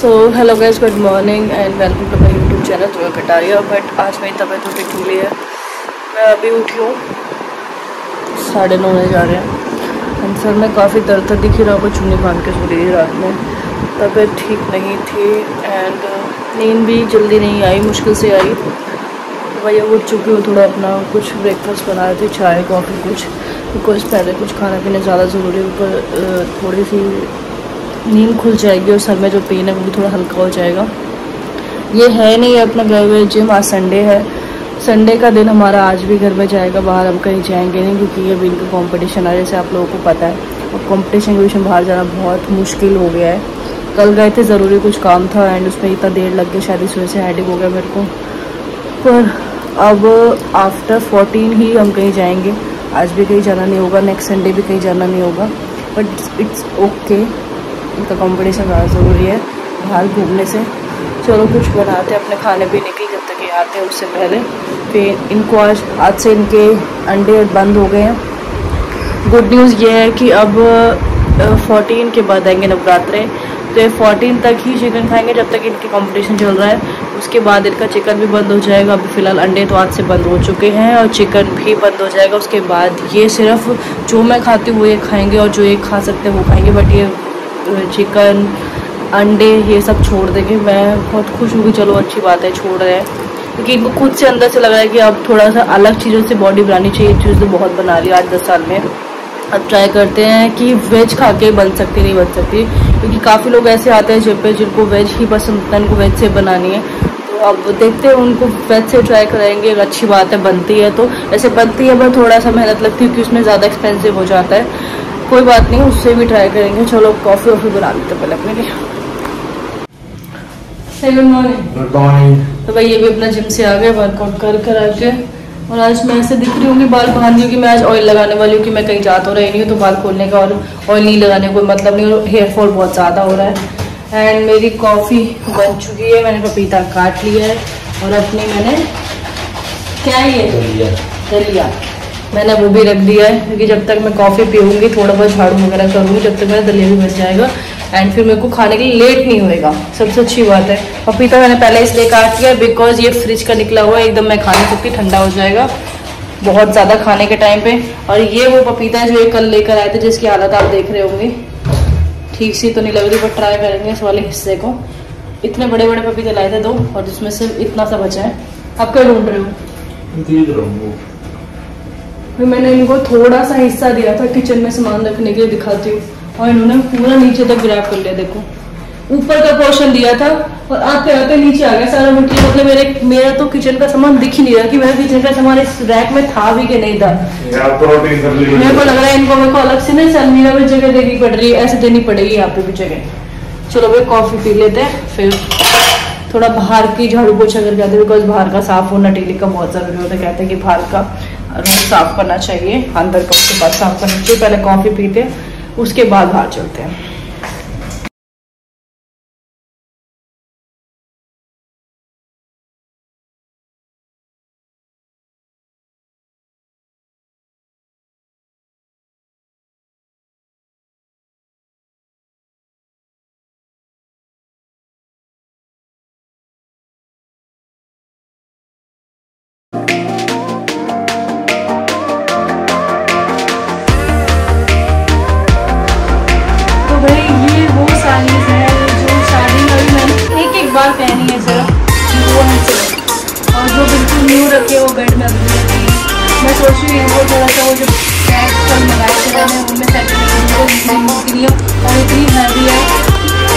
So hello guys, good morning and welcome to my YouTube channel तुम्हें Kataria. But आज मेरी तबीयत थोड़ी ढीली है। मैं अभी उठी हूँ, 9:30 होने जा रहे हैं एंड सर में काफ़ी दर्द था, दिख ही रहा, कुछ चुन्नी बांध के सो रही थी रात में। तबीयत ठीक नहीं थी एंड नींद भी जल्दी नहीं आई, मुश्किल से आई। तो भैया उठ चुकी हूँ, थोड़ा अपना कुछ ब्रेकफास्ट बना रही थी, चाय कॉफ़ी कुछ, बिकॉज पहले कुछ खाना पीना ज़्यादा ज़रूरी है। ऊपर थोड़ी सी नींद खुल जाएगी और सर में जो पेन है वो भी थोड़ा हल्का हो जाएगा। ये है नहीं अपना घर में जिम, आज संडे है। संडे का दिन हमारा आज भी घर में जाएगा, बाहर हम कहीं जाएंगे नहीं क्योंकि ये बिल का कंपटीशन है, जैसे आप लोगों को पता है। और कंपटीशन के बीच बाहर जाना बहुत मुश्किल हो गया है। कल गए थे, ज़रूरी कुछ काम था एंड उसमें इतना देर लग गया, शायद इस वजह से हेडेक हो गया मेरे को। पर अब आफ्टर 14 ही हम कहीं जाएंगे। आज भी कहीं जाना नहीं होगा, नेक्स्ट संडे भी कहीं जाना नहीं होगा, बट इट्स ओके। इनका कंपटीशन ज़्यादा ज़रूरी है बाहर घूमने से। चलो कुछ बनाते हैं अपने खाने पीने की, जब तक ये आते हैं उससे पहले। फिर इनको आज से इनके अंडे बंद हो गए हैं। गुड न्यूज़ ये है कि अब 14 के बाद आएंगे नवरात्रे, तो ये 14 तक ही चिकन खाएंगे जब तक इनकी कंपटीशन चल रहा है। उसके बाद इनका चिकन भी बंद हो जाएगा। अभी फ़िलहाल अंडे तो आज से बंद हो चुके हैं और चिकन भी बंद हो जाएगा। उसके बाद ये सिर्फ जो मैं खाती हूँ वो ये खाएँगे और जो ये खा सकते हैं वो खाएँगे, बट ये चिकन अंडे ये सब छोड़ देंगे। मैं बहुत खुश हूँ कि चलो अच्छी बात है, छोड़ रहे हैं, क्योंकि इनको खुद से अंदर से लग रहा है कि अब थोड़ा सा अलग चीज़ों से बॉडी बनानी चाहिए। चीज़ तो बहुत बना रही है आज 10 साल में। अब ट्राई करते हैं कि वेज खा के बन सकती नहीं बन सकती, क्योंकि काफ़ी लोग ऐसे आते हैं जिन पे जिनको वेज ही पसंद होता है, उनको वेज से बनानी है। तो अब देखते हैं, उनको वेज से ट्राई कराएंगे। अगर अच्छी बात है, बनती है तो ऐसे बनती है, पर थोड़ा सा मेहनत लगती है क्योंकि उसमें ज़्यादा एक्सपेंसिव हो जाता है। कोई बात नहीं, उससे भी ट्राई करेंगे। चलो कॉफ़ी वॉफ़ी बना लेते पहले अपने लिए। Good morning. Good morning. तो भाई ये भी अपना जिम से आ गए, वर्कआउट कर आके। और आज मैं ऐसे दिख रही हूँ कि बाल बांध रही हूँ कि मैं आज ऑयल लगाने वाली हूँ, कि मैं कहीं जा तो रही नहीं हूँ, तो बाल खोलने का और ऑयल नहीं लगाने का कोई मतलब नहीं, और हेयर फॉल बहुत ज़्यादा हो रहा है। एंड मेरी कॉफ़ी बन चुकी है, मैंने पपीता काट लिया है और अपनी मैंने क्या ये दलिया मैंने वो भी रख दिया है, क्योंकि जब तक मैं कॉफ़ी पीऊँगी, थोड़ा बहुत झाड़ू वगैरह करूँगी, जब तक मेरा दलिया भी बन जाएगा एंड फिर मेरे को खाने के लिए लेट नहीं होएगा। सबसे अच्छी बात है। पपीता मैंने पहले इसलिए काट लिया बिकॉज ये फ्रिज का निकला हुआ है, एकदम मैं खा नहीं सकती, ठंडा हो जाएगा बहुत ज़्यादा खाने के टाइम पे। और ये वो पपीता है जो ये कल लेकर आए थे, जिसकी हालत आप देख रहे होंगे, ठीक सी तो नहीं लग रही, पर ट्राई करेंगे इस वाले हिस्से को। इतने बड़े बड़े पपीते लाए थे 2 और जिसमें सिर्फ इतना सा बचा है। आप क्या ढूंढ रहे हो? फिर मैंने इनको थोड़ा सा हिस्सा दिया था किचन में सामान रखने के लिए, दिखाती हूँ, और इन्होंने पूरा नीचे तक ग्रैब कर लिया। देखो, ऊपर का पोर्शन दिया था और आते आते नीचे आ गया सारा मटेरियल। मतलब मेरा तो किचन का सामान दिख ही नहीं रहा कि मेरा किचन का सामान इस रैक में था भी कि नहीं था। मेरे को लग रहा है इनको मेरे को अलग से ना अलमीरा में जगह देनी पड़ रही है, ऐसे देनी पड़ेगी यहाँ पे भी जगह। चलो भाई कॉफी पी लेते हैं, फिर थोड़ा बाहर की झाड़ू पोछा करके आते हैं, बिकॉज बाहर का साफ होना डेली का बहुत जरूरी होता है। कहते हैं कि बाहर का रूम साफ करना चाहिए, अंदर का उसके बाद साफ करना चाहिए। पहले कॉफी पीते हैं, उसके बाद बाहर चलते हैं। बार पहनी है सिर्फ वो है सिर्फ, और जो बिल्कुल न्यू रखे वो बेड में अभी रखी। मैं सोच रही हूँ वो थोड़ा सा वो जो बैग कल मंगाए थे मैंने उनमें सेट और इतनी हैवी है,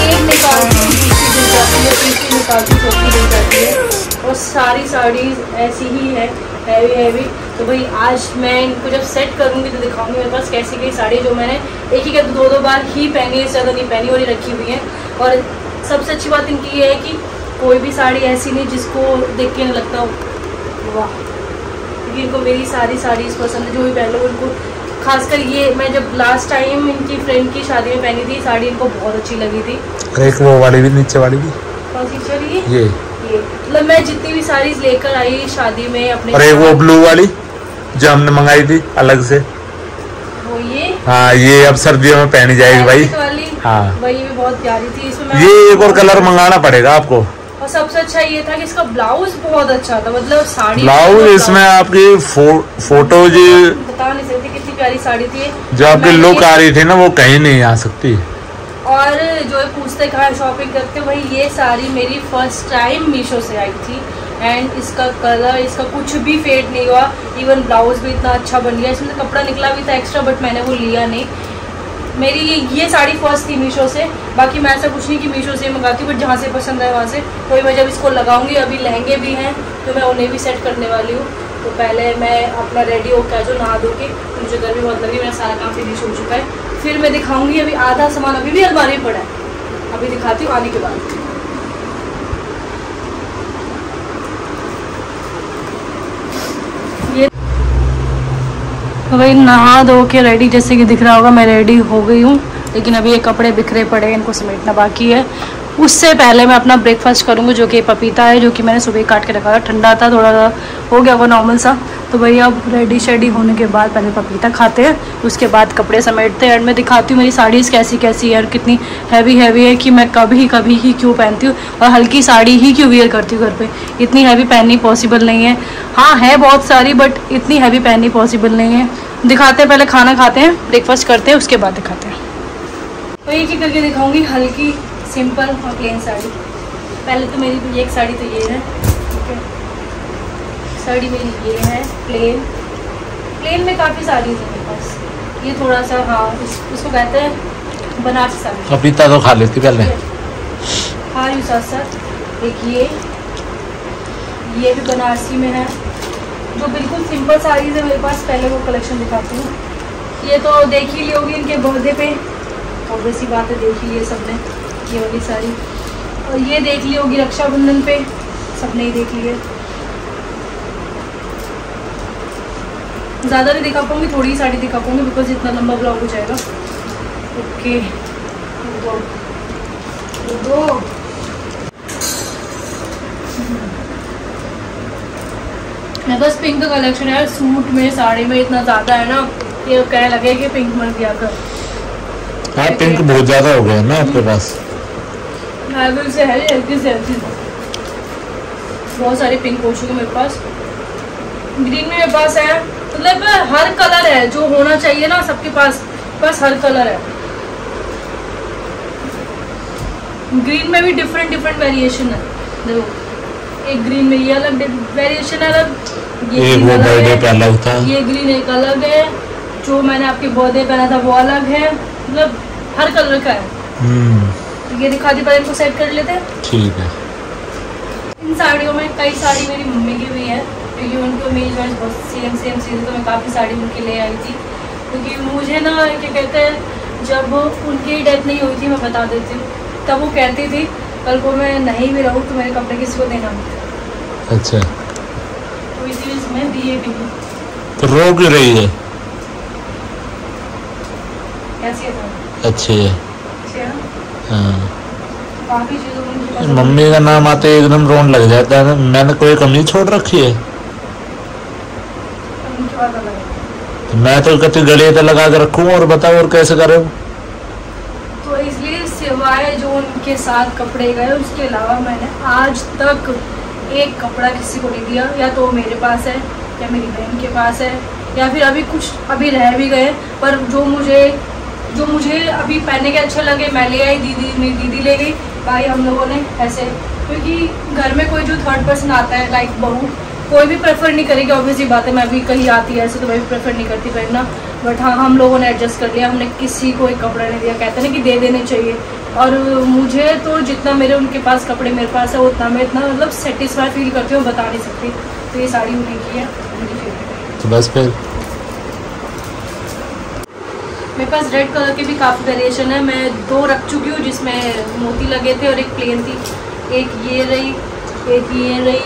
एक निकालती हूँ दूसरी मिल जाती है, तीसरी निकालती हूँ चौथी मिल जाती है। और सारी साड़ीज ऐसी ही है, हैवी। तो भाई आज मैं इनको जब सेट करूँगी तो दिखाऊंगी मेरे पास कैसी कई साड़ी जो मैंने एक ही 2 बार ही पहनी है, ज़्यादा नहीं पहनी, और ये रखी हुई है। और सबसे अच्छी बात इनकी ये है कि कोई भी साड़ी ऐसी नहीं जिसको देख के नहीं लगता वाह, क्योंकि इनको मेरी सारी साड़ीज पसंद है, जो भी पहन लो उनको। खासकर ये मैं जब लास्ट टाइम इनकी फ्रेंड की शादी में पहनी थी साड़ी, इनको बहुत अच्छी लगी थी। एक वो वाली भी, नीचे वाली भी, कौन सी चली ये मतलब मैं जितनी भी साड़ीज लेकर आई शादी में अपने, अरे वो ब्लू वाली जो हमने मंगाई थी अलग से, वो ये, हाँ ये अब सर्दियों में पहनी जाएगी भाई। हाँ। वही भी बहुत प्यारी थी। इसमें ये एक और कलर मंगाना पड़ेगा आपको। और सबसे अच्छा ये था कि इसका ब्लाउज बहुत अच्छा था, मतलब साड़ी ब्लाउज इसमें आपकी फोटो जी बता नहीं सकती कितनी प्यारी साड़ी थी। जो आपकी लुक आ रही थी ना वो कहीं नहीं आ सकती। और जो पूछते कहाँ शॉपिंग करते, वही ये साड़ी मेरी फर्स्ट टाइम मीशो से आई थी। एंड इसका कलर, इसका कुछ भी फेड नहीं हुआ, इवन ब्लाउज भी इतना अच्छा बन गया। इसमें कपड़ा निकला भी था एक्स्ट्रा, बट मैंने वो लिया नहीं। मेरी ये साड़ी फर्स्ट थी मीशो से। बाकी मैं ऐसा कुछ नहीं कि मीशो से मंगाती हूँ, बट जहाँ से पसंद है वहाँ से। कोई मैं जब इसको लगाऊंगी, अभी लहंगे भी हैं तो मैं उन्हें भी सेट करने वाली हूँ। तो पहले मैं अपना रेडी होकर जो नहा धो के, मुझे गर्मी बहुत लगी, मेरा सारा काम फिनिश हो चुका है। फिर मैं दिखाऊंगी, अभी आधा सामान अभी भी अलमारी में पड़ा है, अभी दिखाती हूँ आने के बाद। ये भाई नहा धो के रेडी, जैसे कि दिख रहा होगा मैं रेडी हो गई हूँ, लेकिन अभी ये कपड़े बिखरे पड़े हैं, इनको समेटना बाकी है। उससे पहले मैं अपना ब्रेकफास्ट करूँगी, जो कि पपीता है, जो कि मैंने सुबह काट के रखा था। ठंडा था, थोड़ा सा हो गया वो नॉर्मल सा। तो भाई अब रेडी शेडी होने के बाद पहले पपीता खाते हैं, उसके बाद कपड़े समेटते हैं। एंड मैं दिखाती हूँ मेरी साड़ीज़ कैसी कैसी है और कितनी हैवी है कि मैं कभी कभी ही क्यों पहनती हूँ, और हल्की साड़ी ही क्यों वियर करती हूँ घर पे। इतनी हैवी पहननी पॉसिबल नहीं है। हाँ है बहुत सारी, बट इतनी हैवी पहननी पॉसिबल नहीं है। दिखाते हैं, पहले खाना खाते हैं, ब्रेकफास्ट करते हैं, उसके बाद दिखाते हैं। तो एक ही करके दिखाऊंगी, हल्की सिंपल और प्लेन साड़ी। पहले तो मेरी एक साड़ी तो ये है, ठीक है। साड़ी मेरी ये है प्लेन में काफ़ी साड़ी है मेरे पास। ये थोड़ा सा, हाँ इसको कहते हैं बनारसी साड़ी। पपीता तो खा लेती पहले, खा रही हूँ साथ साथ। एक ये भी बनारसी में है, जो बिल्कुल सिंपल साड़ीज़ है मेरे पास। पहले वो कलेक्शन दिखाती हूँ। ये तो देख ही ली होगी इनके बर्थडे पे, ऑब्वियस सी बात है, देख ही लिए सबने ये वाली साड़ी। और ये देख ली होगी रक्षाबंधन पे, सबने ही देख ली है। ज़्यादा नहीं दिखा पाऊँगी, थोड़ी ही साड़ी दिखा पाऊँगी, बिकॉज इतना लंबा ब्लॉग हो जाएगा। ओके दो मेरे पास पिंक का कलेक्शन है। सूट में, साड़ी में इतना ज़्यादा है ना, ये कहने लगे कि पिंक मत दिया कर। हाँ पिंक बहुत ज़्यादा हो गया ना आपके पास। से है बहुत सारे पिंक हो चुके मेरे पास। ग्रीन में मेरे पास है, मतलब हर कलर है जो होना चाहिए ना सबके पास हर कलर है। ग्रीन में भी डिफरेंट वेरिएशन है। देखो एक ग्रीन में ये अलग वेरिएशन है, अलग ये बर्थडे पे अलग था। ये ग्रीन एक अलग है, जो मैंने आपके बर्थडे पहना था वो अलग है, मतलब हर कलर का है। ये दिखा दी, पहले इनको सेट कर लेते हैं। ठीक है। इन साड़ियों में कई साड़ी मेरी मम्मी की भी है, क्योंकि उनको मेरी चॉइस बहुत सेम चीज़, तो मैं काफ़ी साड़ी उनके ले आई थी। क्योंकि मुझे ना क्या कहते हैं, जब उनकी डेथ नहीं हुई थी, मैं बता देती हूँ, तब वो कहती थी कल को मैं नहीं भी रहूँ तो मेरे कपड़े किसी को देना। अच्छा, तो इसी वजह से मैं दिए भी। तो रो क्यों रही है? कैसी है? अच्छी है। हाँ। काफ़ी चीज़ों मम्मी का नाम आते एकदम रोन लग जाता है। मैंने कोई कमी छोड़ रखी है? मैं तो कति गले पे लगा के रखूँ, और बताओ और कैसे करूँ? तो इसलिए सिवाय जो उनके साथ कपड़े गए, उसके अलावा मैंने आज तक एक कपड़ा किसी को नहीं दिया। या तो मेरे पास है, या मेरी बहन के पास है, या फिर अभी रह भी गए, पर जो मुझे अभी पहनने के अच्छे लगे मैं ले आई, मेरी दीदी ले गई, भाई हम लोगों ने ऐसे। क्योंकि घर में कोई जो थर्ड पर्सन आता है, लाइक बहू, कोई भी प्रेफर नहीं करेगी, ऑब्वियसली बात है। मैं भी कहीं आती है ऐसे तो मैं भी प्रेफर नहीं करती पहनना, बट हाँ हम लोगों ने एडजस्ट कर लिया। हमने किसी को एक कपड़ा नहीं दिया। कहते हैं कि दे देने चाहिए, और मुझे तो जितना मेरे उनके पास कपड़े मेरे पास है, उतना मैं इतना मतलब सेटिस्फाई फील करती हूँ, बता नहीं सकती। तो ये साड़ी उन्हीं की है, मेरी फेवरेट। तो बस फिर मेरे पास रेड कलर के भी काफ़ी वेरिएशन है। मैं 2 रख चुकी हूँ जिसमें मोती लगे थे, और एक प्लेन थी। एक ये रही, एक ये रही,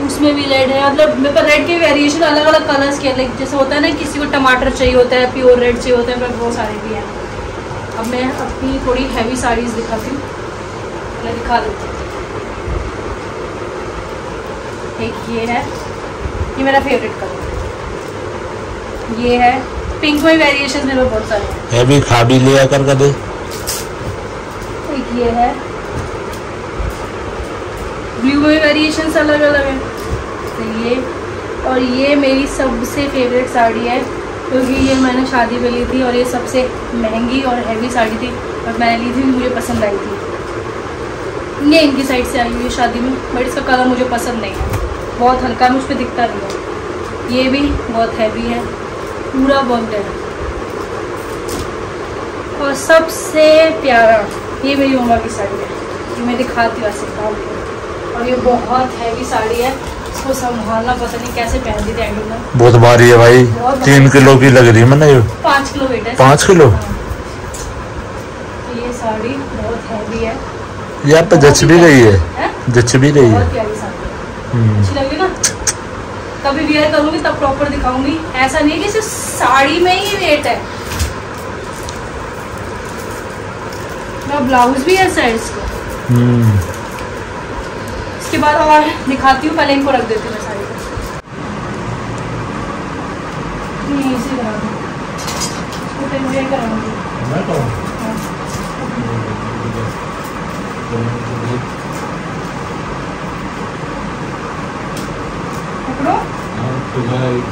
उसमें भी रेड है। मतलब मेरे पास रेड के वेरिएशन अलग अलग कलर्स के, लाइक जैसे होता है ना किसी को टमाटर चाहिए होता है, प्योर रेड चाहिए होता है, पर वो सारे भी हैं। अब मैं अपनी थोड़ी हैवी साड़ीज़ दिखाती हूँ, मैं दिखा देती हूँ। एक ये है, ये मेरा फेवरेट कलर। ये है पिंक में वेरिएशन मेरे बहुत सारे हैं। भी खा भी लिया कर कदे। ये है, ब्लू में वेरिएशंस अलग अलग है। तो ये, और ये मेरी सबसे फेवरेट साड़ी है क्योंकि ये मैंने शादी में ली थी और ये सबसे महंगी और हैवी साड़ी थी और मैंने ली थी, मुझे पसंद आई थी। ये इनकी साइड से आई हुई है शादी में, बट इसका कलर मुझे पसंद नहीं है, बहुत हल्का, मुझ पर दिखता नहीं है। ये भी बहुत हैवी है, पूरा वर्क है। और सबसे प्यारा ये मेरी मम्मा की साड़ी है, ये मैं दिखाती हूँ ऐसे निकाल के। और ये बहुत हैवी साड़ी है, इसको संभालना पता नहीं कैसे पहनती थी एंडू में। बहुत भारी है भाई, 3 किलो की लग रही है मैंने। 5 किलो वेट है। 5 किलो। तो ये साड़ी बहुत हैवी है, यहाँ पे जच भी रही है, जच भी रही है। बहुत प्यारी साड़ी है, अच्छी लगी ना। कभी वियर करूँगी तब प्रॉपर दिखाऊंगी, ऐसा नहीं है कि सिर्फ साड़ी में ही वेट है। मैं ब्लाउज भी है साइड इसको। इसके बाद और दिखाती हूँ, पहले इनको रख देती हूँ मैं साड़ी को। इसी करा दूँ, कराऊंगी। पकड़ो। साइड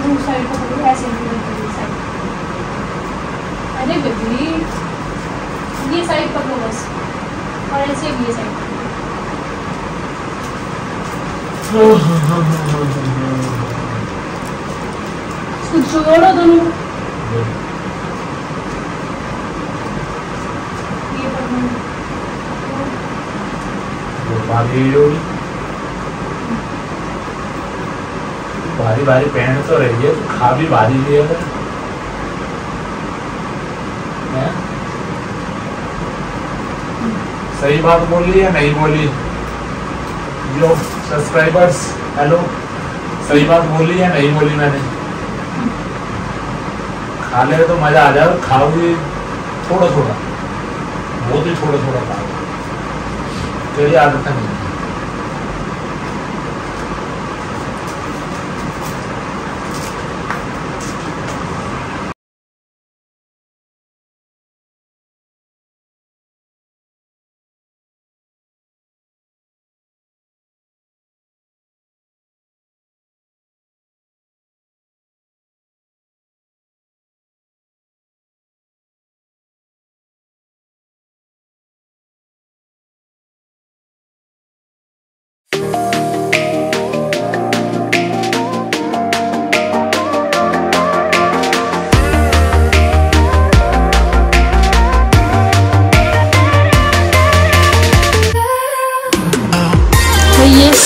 में साइड को पकड़ो, ऐसे साइड। अरे बेबी, ये साइड पकड़ो बस, और ऐसे ये साइड। इसको जोड़ो दोनों। ये पकड़ो। भारी भारी पहन तो रही है, खा भी भारी भी है। सही बात बोली या नहीं बोली जो सब्सक्राइबर्स? हेलो, सही बात बोली या नहीं बोली मैंने? खा ले तो मजा आ जाए, खाओगी थोड़ा थोड़ा, बहुत ही थोड़ा थोड़ा खाओ, तेरी आदत नहीं।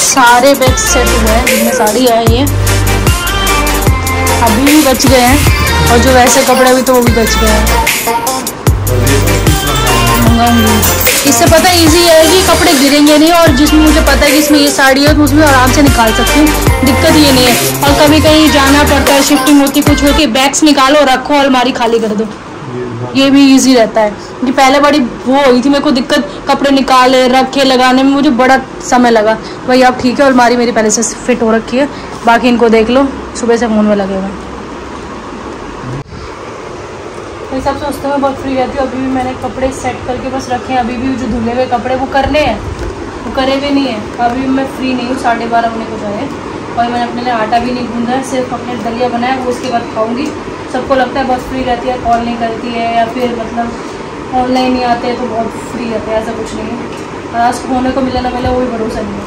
सारे बैग सेट हुए हैं जिनमें साड़ी आई है, अभी भी बच गए हैं, और जो वैसे कपड़े भी तो वो भी बच गए हैं। मंगाऊंगी, इससे पता इजी है कि कपड़े गिरेंगे नहीं, और जिसमें मुझे पता है कि इसमें ये साड़ी है तो उसमें आराम से निकाल सकती हूँ, दिक्कत ये नहीं है। और कभी कहीं जाना पड़ता है, शिफ्टिंग होती कुछ होती है, बैग्स निकालो, रखो, अलमारी खाली कर दो, ये भी इजी रहता है। कि पहले बड़ी वो हुई थी मेरे को दिक्कत, कपड़े निकाले रखे लगाने में मुझे बड़ा समय लगा। भाई अब ठीक है, अलमारी मेरी पहले से फिट हो रखी है, बाकी इनको देख लो, सुबह से फ़ोन में लगे हुए। मैं सब सोचते हैं बहुत फ्री रहती हूँ, अभी भी मैंने कपड़े सेट करके बस रखे हैं, अभी भी जो धुले हुए कपड़े वो करने हैं, वो करे भी नहीं है। अभी मैं फ्री नहीं हूँ, 12:30 होने को जाए, और मैंने अपने लिए आटा भी नहीं गूंदा है, सिर्फ अपने दलिया बनाया, वो उसके बाद खाऊंगी। सबको लगता है बहुत फ्री रहती है, कॉल नहीं करती है, या फिर मतलब ऑनलाइन नहीं आते तो बहुत फ्री रहते हैं, ऐसा कुछ नहीं है। आज होने को मिले ना मिले वो भी भरोसा नहीं है।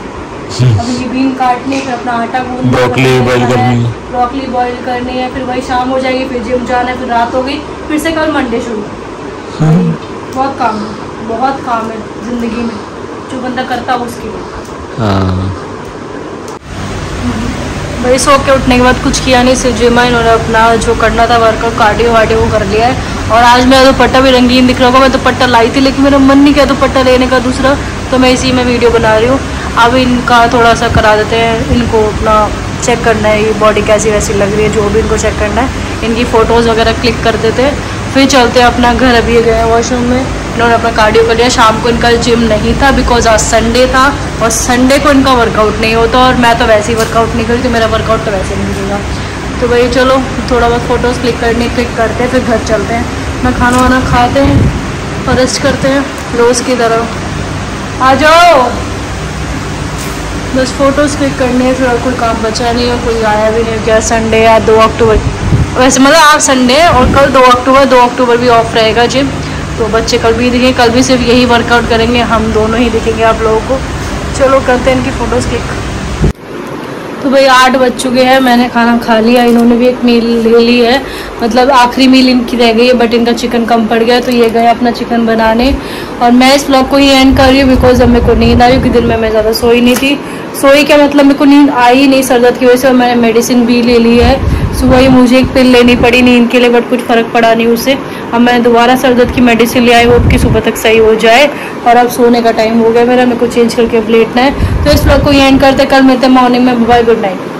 अभी ये बीन काटनी है, फिर अपना आटा गूंदना, ब्रोकली बॉईल करनी है, ब्रोकली बॉईल करनी है, फिर वही शाम हो जाएगी, फिर जिम जाना है, फिर रात हो गई, फिर से कल मंडे शुरू। बहुत काम है, बहुत काम है ज़िंदगी में, जो बंदा करता है उसके लिए। भाई सो के उठने के बाद कुछ किया नहीं, सिर्फ जिम इन्होंने अपना जो करना था वर्कआउट, कार्डियो वार्डियो वो कर लिया है। और आज मेरा दुपट्टा भी रंगीन दिख रहा होगा, मैं दुपट्टा लाई थी लेकिन मेरा मन नहीं किया दुपट्टा लेने का दूसरा, तो मैं इसी में वीडियो बना रही हूँ। अब इनका थोड़ा सा करा देते हैं, इनको अपना चेक करना है, ये बॉडी कैसी वैसी लग रही है, जो भी इनको चेक करना है, इनकी फ़ोटोज़ वगैरह क्लिक कर देते हैं, फिर चलते हैं अपना घर। अभी गए हैं वॉशरूम में, इन्होंने अपना कार्डियो कर लिया। शाम को इनका जिम नहीं था बिकॉज आज संडे था और संडे को इनका वर्कआउट नहीं होता और मैं तो वैसे ही वर्कआउट नहीं करी तो मेरा वर्कआउट तो वैसे नहीं मिलेगा। तो भाई चलो थोड़ा बहुत फ़ोटोज़ क्लिक करते हैं फिर घर चलते हैं। मैं खाना वाना खाते हैं और रेस्ट करते हैं रोज़ की तरह। आ जाओ, बस फ़ोटोज़ क्लिक करनी है, फिर और कोई काम बचा नहीं और कोई आया भी नहीं। क्या संडे या 2 अक्टूबर, वैसे मतलब आज संडे है और कल 2 अक्टूबर भी ऑफ रहेगा जिम। तो बच्चे कल भी दिखेंगे, कल भी सिर्फ यही वर्कआउट करेंगे, हम दोनों ही दिखेंगे आप लोगों को। चलो करते हैं इनकी फ़ोटोज़ क्लिक। तो भाई 8 बज चुके हैं, मैंने खाना खा लिया, इन्होंने भी एक मील ले ली है, मतलब आखिरी मील इनकी रह गई है बट इनका चिकन कम पड़ गया तो ये गए अपना चिकन बनाने। और मैं इस ब्लॉग को ही एंड कर रही हूँ बिकॉज अब मेरे को नींद आई, क्योंकि दिन में मैं ज़्यादा सोई नहीं थी। सोई क्या मतलब मेरे को नींद आई ही नहीं सर दर्द की वजह से, और मैंने मेडिसिन भी ले ली है। सुबह ही मुझे एक पिल लेनी पड़ी नींद के लिए बट कुछ फ़र्क पड़ा नहीं उससे। अब मैंने दोबारा सर दर्द की मेडिसिन ले आई, होप कि सुबह तक सही हो जाए। और अब सोने का टाइम हो गया मेरा, मेरे को चेंज करके अब लेटना है। तो इस ब्लॉग को एंड करते, कल मिलते हैं मॉर्निंग में। Bye, good night.